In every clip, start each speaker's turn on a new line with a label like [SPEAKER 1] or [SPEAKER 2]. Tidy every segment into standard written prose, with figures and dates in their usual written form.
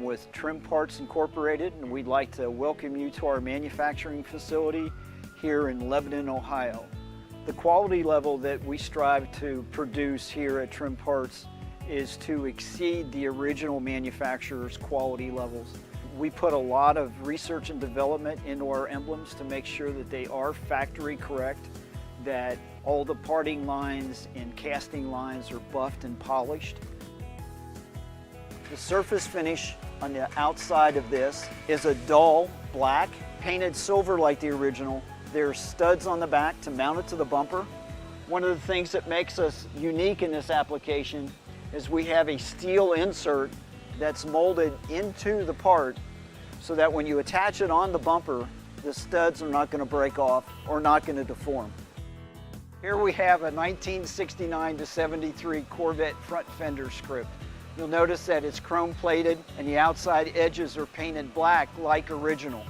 [SPEAKER 1] with Trim Parts Incorporated, and we'd like to welcome you to our manufacturing facility here in Lebanon, Ohio. The quality level that we strive to produce here at Trim Parts is to exceed the original manufacturer's quality levels. We put a lot of research and development into our emblems to make sure that they are factory correct, that all the parting lines and casting lines are buffed and polished. The surface finish on the outside of this is a dull black, painted silver like the original. There's studs on the back to mount it to the bumper. One of the things that makes us unique in this application is we have a steel insert that's molded into the part so that when you attach it on the bumper, the studs are not going to break off or not going to deform. Here we have a 1969 to 73 Corvette front fender script. You'll notice that it's chrome plated and the outside edges are painted black like original.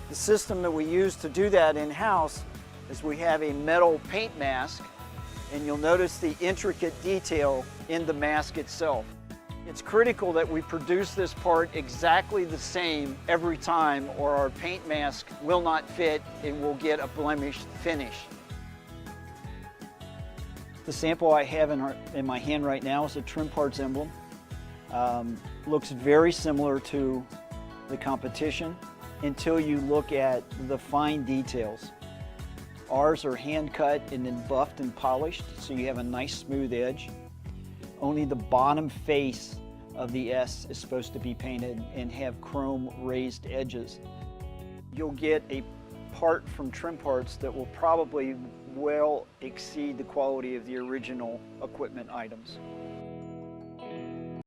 [SPEAKER 1] The system that we use to do that in-house is we have a metal paint mask, and you'll notice the intricate detail in the mask itself. It's critical that we produce this part exactly the same every time, or our paint mask will not fit and will get a blemished finish. The sample I have in my hand right now is a Trim Parts emblem. Looks very similar to the competition until you look at the fine details. Ours are hand cut and then buffed and polished, so you have a nice smooth edge. Only the bottom face of the S is supposed to be painted and have chrome raised edges. You'll get a part from Trim Parts that will probably well exceed the quality of the original equipment items.